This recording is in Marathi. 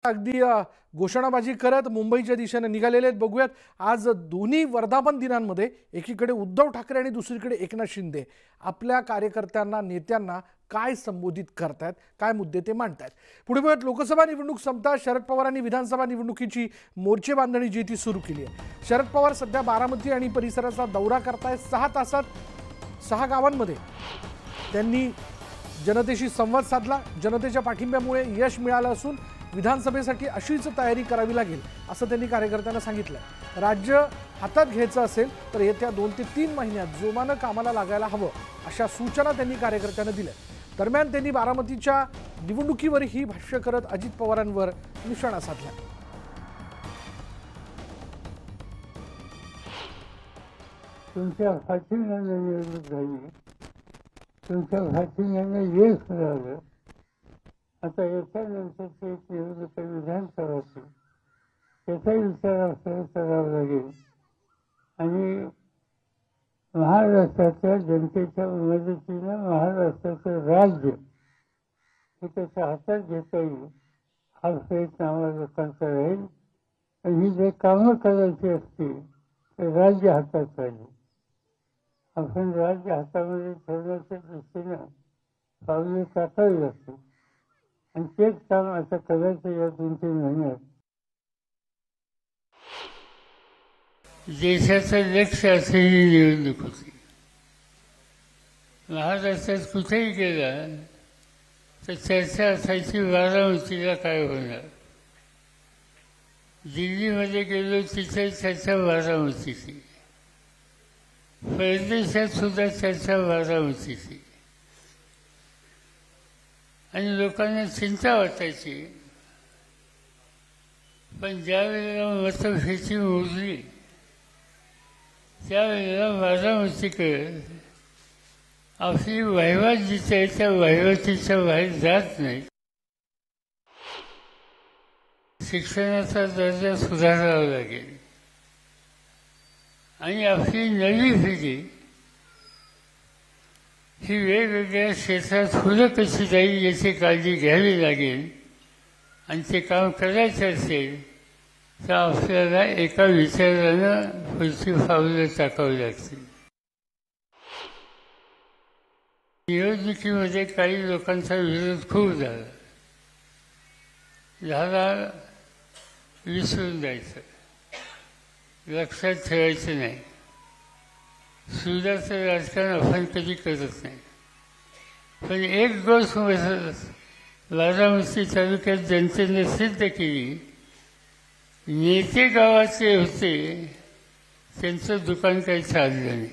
अगदी घोषणाबाजी करत मुंबईच्या दिशेने निघालेले आहेत। बघूयात आज दोन्ही वर्धापन दिनांमध्ये एकीकडे उद्धव ठाकरे आणि दुसरीकडे एकनाथ शिंदे आपल्या कार्यकर्त्यांना नेत्यांना काय संबोधित करतात, काय मुद्दे ते मांडतात। पुढे बघूयात लोकसभा निवडणूक संपता शरद पवारांनी विधानसभा निवडणुकीची मोर्चे बांधणी जी ती सुरू केली आहे। शरद पवार सध्या बारामती आणि परिसराचा दौरा करतायत। 6 तासात 6 गावांमध्ये त्यांनी जनतेशी संवाद साधला। जनतेच्या पाठिंब्यामुळे यश मिळालं असून विधानसभेसाठी अशीच तयारी करावी लागेल असं त्यांनी कार्यकर्त्यांना सांगितलं। राज्य हातात घ्यायचं असेल तर येत्या 2 ते 3 महिन्यात जोमानं कामाला लागायला हवं अशा सूचना त्यांनी कार्यकर्त्यांना दिल्या। दरम्यान त्यांनी बारामतीच्या निवडणुकीवरही भाष्य करत अजित पवारांवर निशाणा साधला। तुमच्या फाशीनं निवडणूक झाली, तुमच्या फाशीनं यश मिळालं। आता याच्यानंतरची निवडणूक विधानसभाची त्याचा विचार आपल्याला करावा लागेल आणि महाराष्ट्राच्या जनतेच्या मदतीनं महाराष्ट्राचं राज्य हे त्याच्या हातात घेता येईल हा प्रयत्न आम्हाला लोकांचा राहील। आणि ही जे कामं करायची असतील ते राज्य हातात राहील। आपण राज्य हातामध्ये ठेवण्याच्या दृष्टीनं पावले टाकावी लागतील आणि तेच काम आता करायचं या 2-3 महिन्यात। देशाचं लक्ष असलेली निवडणूक होती। महाराष्ट्रात कुठेही गेला तर चर्चा असायची बारामतीला काय होणार। दिल्लीमध्ये गेलो तिथे चर्चा बारामतीची, परदेशात सुद्धा चर्चा बारामतीची आणि लोकांना चिंता वाटायची। पण ज्यावेळेला मतपेटी मोजली त्यावेळेला बारामतीकडे आपली वहिवाट जिथे आहे त्या वहिवाटीच्या बाहेर जात नाही। शिक्षणाचा दर्जा सुधारावा लागेल आणि आपली नवी पिढी ही वेगवेगळ्या क्षेत्रात पुढे कशी जाईल याची काळजी घ्यावी लागेल आणि ते काम करायचं असेल तर आपल्याला एका विचारानं पुढची पावलं टाकावी लागतील। निवडणुकीमध्ये काही लोकांचा विरोध खूप झाला विसरून जायचं, लक्षात ठेवायचं नाही। सुधाचं राजकारण आपण कधी करत नाही। पण एक गोष्ट बारामती तालुक्यात जनतेने सिद्ध केली, नेते गावाचे होते त्यांचं दुकान काही चाललं नाही।